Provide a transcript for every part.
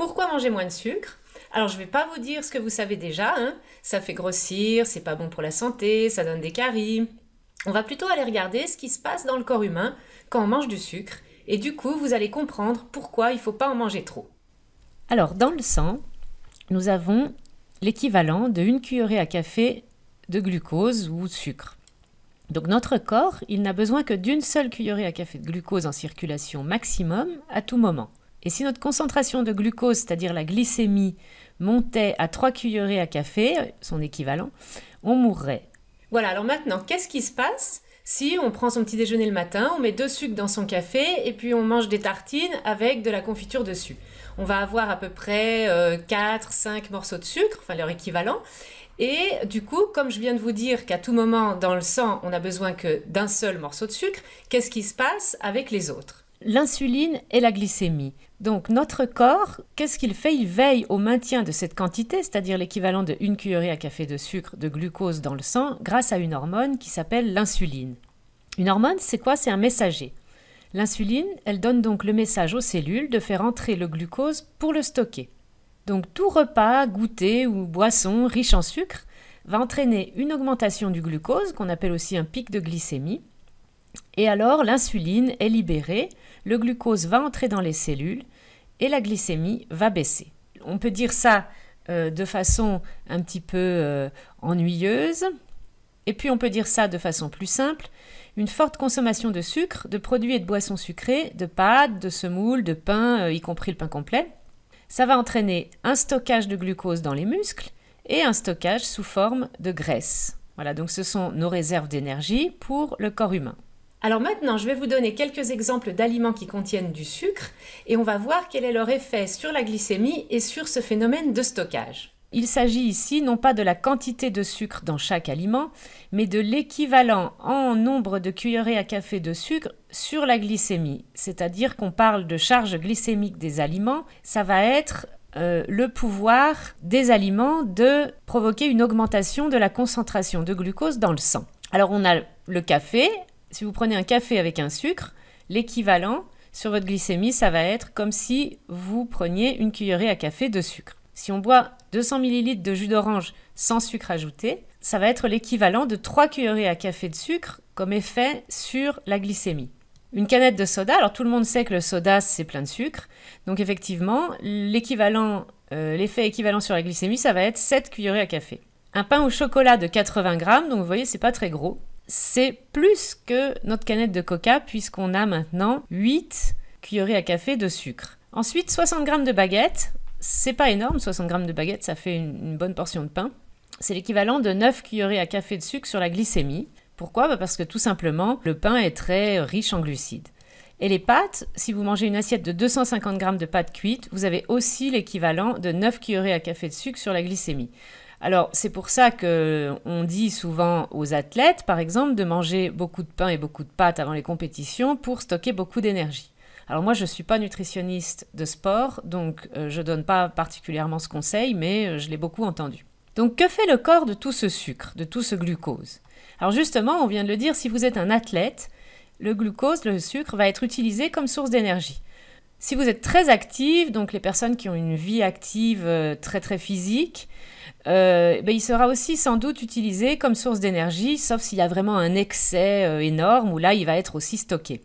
pourquoi manger moins de sucre? Alors, je ne vais pas vous dire ce que vous savez déjà, hein. Ça fait grossir, c'est pas bon pour la santé, ça donne des caries. On va plutôt aller regarder ce qui se passe dans le corps humain quand on mange du sucre. Et du coup, vous allez comprendre pourquoi il ne faut pas en manger trop. Alors, dans le sang, nous avons l'équivalent de 1 cuillerée à café de glucose ou de sucre. Donc notre corps, il n'a besoin que d'une seule cuillerée à café de glucose en circulation maximum à tout moment. Et si notre concentration de glucose, c'est-à-dire la glycémie, montait à 3 cuillerées à café, son équivalent, on mourrait. Voilà, alors maintenant, qu'est-ce qui se passe si on prend son petit déjeuner le matin, on met 2 sucres dans son café et puis on mange des tartines avec de la confiture dessus? On va avoir à peu près 4-5 morceaux de sucre, enfin leur équivalent. Et du coup, comme je viens de vous dire qu'à tout moment dans le sang, on n'a besoin que d'un seul morceau de sucre, qu'est-ce qui se passe avec les autres? L'insuline et la glycémie. Donc notre corps, qu'est-ce qu'il fait? Il veille au maintien de cette quantité, c'est-à-dire l'équivalent de 1 cuillerée à café de sucre de glucose dans le sang, grâce à une hormone qui s'appelle l'insuline. Une hormone, c'est quoi? C'est un messager. L'insuline, elle donne donc le message aux cellules de faire entrer le glucose pour le stocker. Donc tout repas, goûter ou boisson riche en sucre va entraîner une augmentation du glucose, qu'on appelle aussi un pic de glycémie. Et alors l'insuline est libérée, le glucose va entrer dans les cellules et la glycémie va baisser. On peut dire ça de façon un petit peu ennuyeuse, et puis on peut dire ça de façon plus simple. Une forte consommation de sucre, de produits et de boissons sucrées, de pâtes, de semoules, de pain, y compris le pain complet, ça va entraîner un stockage de glucose dans les muscles et un stockage sous forme de graisse. Voilà, donc ce sont nos réserves d'énergie pour le corps humain. Alors maintenant, je vais vous donner quelques exemples d'aliments qui contiennent du sucre et on va voir quel est leur effet sur la glycémie et sur ce phénomène de stockage. Il s'agit ici non pas de la quantité de sucre dans chaque aliment, mais de l'équivalent en nombre de cuillerées à café de sucre sur la glycémie. C'est-à-dire qu'on parle de charge glycémique des aliments, ça va être le pouvoir des aliments de provoquer une augmentation de la concentration de glucose dans le sang. Alors on a le café, si vous prenez un café avec un sucre, l'équivalent sur votre glycémie, ça va être comme si vous preniez 1 cuillerée à café de sucre. Si on boit 200 ml de jus d'orange sans sucre ajouté, ça va être l'équivalent de 3 cuillerées à café de sucre comme effet sur la glycémie. Une canette de soda, alors tout le monde sait que le soda c'est plein de sucre, donc effectivement l'effet équivalent sur la glycémie ça va être 7 cuillerées à café. Un pain au chocolat de 80 grammes, donc vous voyez c'est pas très gros, c'est plus que notre canette de coca puisqu'on a maintenant 8 cuillerées à café de sucre. Ensuite 60 grammes de baguettes. C'est pas énorme, 60 grammes de baguette, ça fait une bonne portion de pain. C'est l'équivalent de 9 cuillerées à café de sucre sur la glycémie. Pourquoi? Parce que tout simplement, le pain est très riche en glucides. Et les pâtes, si vous mangez une assiette de 250 grammes de pâtes cuites, vous avez aussi l'équivalent de 9 cuillerées à café de sucre sur la glycémie. Alors, c'est pour ça qu'on dit souvent aux athlètes, par exemple, de manger beaucoup de pain et beaucoup de pâtes avant les compétitions pour stocker beaucoup d'énergie. Alors moi, je ne suis pas nutritionniste de sport, donc je ne donne pas particulièrement ce conseil, mais je l'ai beaucoup entendu. Donc que fait le corps de tout ce sucre, de tout ce glucose? Alors justement, on vient de le dire, si vous êtes un athlète, le glucose, le sucre, va être utilisé comme source d'énergie. Si vous êtes très actif, donc les personnes qui ont une vie active très très physique, il sera aussi sans doute utilisé comme source d'énergie, sauf s'il y a vraiment un excès énorme, où là, il va être aussi stocké.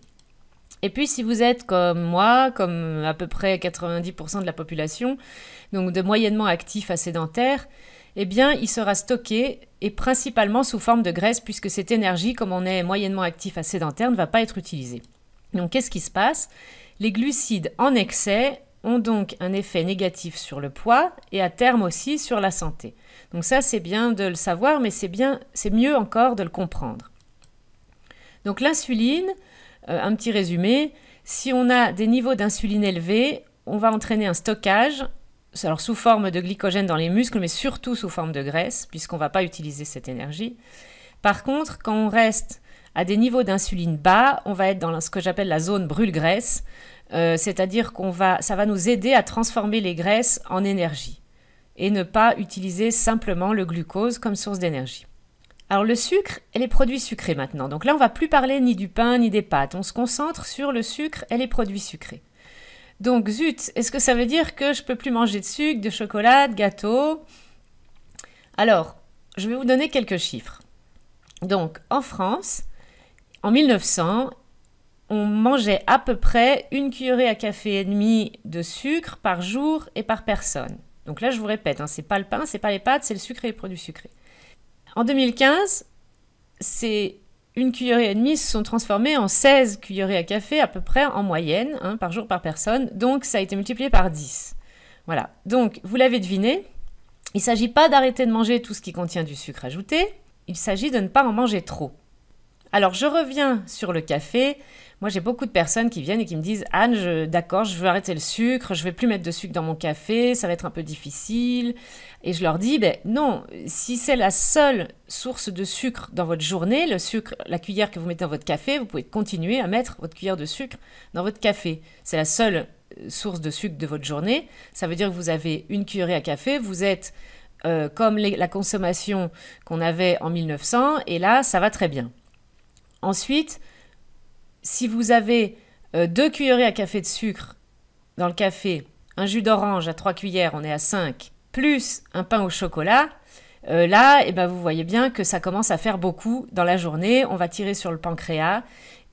Et puis si vous êtes comme moi, comme à peu près 90% de la population, donc de moyennement actif à sédentaire, eh bien il sera stocké et principalement sous forme de graisse puisque cette énergie, comme on est moyennement actif à sédentaire, ne va pas être utilisée. Donc qu'est-ce qui se passe? Les glucides en excès ont donc un effet négatif sur le poids et à terme aussi sur la santé. Donc ça c'est bien de le savoir, mais c'est mieux encore de le comprendre. Donc l'insuline, un petit résumé, si on a des niveaux d'insuline élevés, on va entraîner un stockage, alors sous forme de glycogène dans les muscles, mais surtout sous forme de graisse, puisqu'on ne va pas utiliser cette énergie. Par contre, quand on reste à des niveaux d'insuline bas, on va être dans ce que j'appelle la zone brûle-graisse, c'est-à-dire ça va nous aider à transformer les graisses en énergie et ne pas utiliser simplement le glucose comme source d'énergie. Alors le sucre et les produits sucrés maintenant. Donc là, on ne va plus parler ni du pain ni des pâtes. On se concentre sur le sucre et les produits sucrés. Donc zut, est-ce que ça veut dire que je peux plus manger de sucre, de chocolat, de gâteau? Alors, je vais vous donner quelques chiffres. Donc en France, en 1900, on mangeait à peu près 1 cuillerée à café et demi de sucre par jour et par personne. Donc là, je vous répète, c'est pas le pain, c'est pas les pâtes, c'est le sucre et les produits sucrés. En 2015, ces 1 cuillerée et demie se sont transformés en 16 cuillerées à café à peu près en moyenne, par jour par personne. Donc ça a été multiplié par 10. Voilà. Donc vous l'avez deviné, il ne s'agit pas d'arrêter de manger tout ce qui contient du sucre ajouté, il s'agit de ne pas en manger trop. Alors je reviens sur le café. Moi j'ai beaucoup de personnes qui viennent et qui me disent « Anne, d'accord, je veux arrêter le sucre, je ne vais plus mettre de sucre dans mon café, ça va être un peu difficile. » Et je leur dis « Non, si c'est la seule source de sucre dans votre journée, le sucre, la cuillère que vous mettez dans votre café, vous pouvez continuer à mettre votre cuillère de sucre dans votre café. C'est la seule source de sucre de votre journée. Ça veut dire que vous avez 1 cuillerée à café, vous êtes comme la consommation qu'on avait en 1900 et là ça va très bien. » Ensuite, si vous avez 2 cuillerées à café de sucre dans le café, un jus d'orange à 3 cuillères, on est à 5, plus un pain au chocolat, là, vous voyez bien que ça commence à faire beaucoup dans la journée. On va tirer sur le pancréas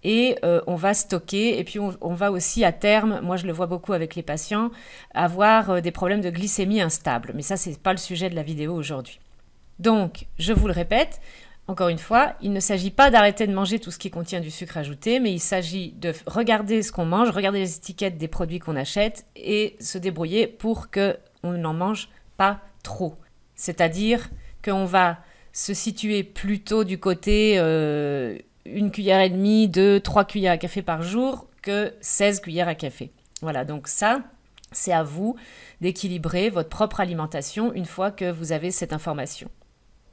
et on va stocker. Et puis on va aussi à terme, moi je le vois beaucoup avec les patients, avoir des problèmes de glycémie instable. Mais ça, c'est pas le sujet de la vidéo aujourd'hui. Donc, je vous le répète, encore une fois, il ne s'agit pas d'arrêter de manger tout ce qui contient du sucre ajouté, mais il s'agit de regarder ce qu'on mange, regarder les étiquettes des produits qu'on achète et se débrouiller pour qu'on n'en mange pas trop. C'est-à-dire qu'on va se situer plutôt du côté 1 cuillère et demie, 2, 3 cuillères à café par jour que 16 cuillères à café. Voilà, donc ça, c'est à vous d'équilibrer votre propre alimentation une fois que vous avez cette information.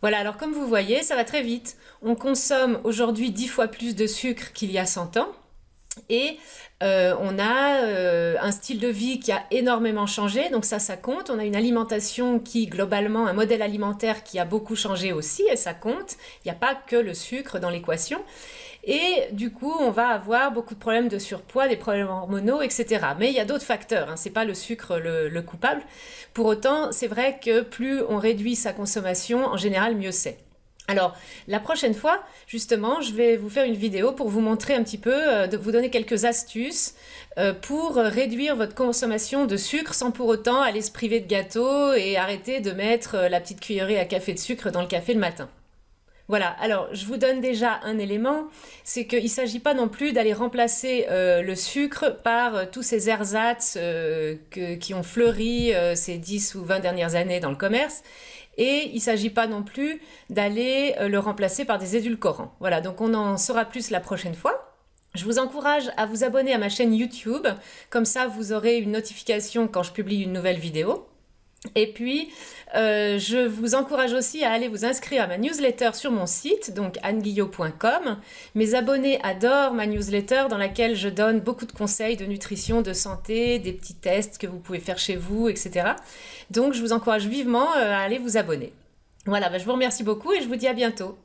Voilà, alors comme vous voyez, ça va très vite. On consomme aujourd'hui 10 fois plus de sucre qu'il y a 100 ans. Et on a un style de vie qui a énormément changé, donc ça compte. On a une alimentation qui, globalement, un modèle alimentaire qui a beaucoup changé aussi, et ça compte. Il n'y a pas que le sucre dans l'équation. Et du coup, on va avoir beaucoup de problèmes de surpoids, des problèmes hormonaux, etc. Mais il y a d'autres facteurs, c'est pas le sucre le coupable. Pour autant, c'est vrai que plus on réduit sa consommation, en général, mieux c'est. Alors, la prochaine fois, justement, je vais vous faire une vidéo pour vous montrer un petit peu, de vous donner quelques astuces pour réduire votre consommation de sucre sans pour autant aller se priver de gâteau et arrêter de mettre la petite cuillerée à café de sucre dans le café le matin. Voilà, alors je vous donne déjà un élément, c'est qu'il ne s'agit pas non plus d'aller remplacer le sucre par tous ces ersatz qui ont fleuri ces 10 ou 20 dernières années dans le commerce. Et il ne s'agit pas non plus d'aller le remplacer par des édulcorants. Voilà, donc on en saura plus la prochaine fois. Je vous encourage à vous abonner à ma chaîne YouTube, comme ça vous aurez une notification quand je publie une nouvelle vidéo. Et puis, je vous encourage aussi à aller vous inscrire à ma newsletter sur mon site, donc anneguillot.com. Mes abonnés adorent ma newsletter dans laquelle je donne beaucoup de conseils de nutrition, de santé, des petits tests que vous pouvez faire chez vous, etc. Donc, je vous encourage vivement à aller vous abonner. Voilà, je vous remercie beaucoup et je vous dis à bientôt.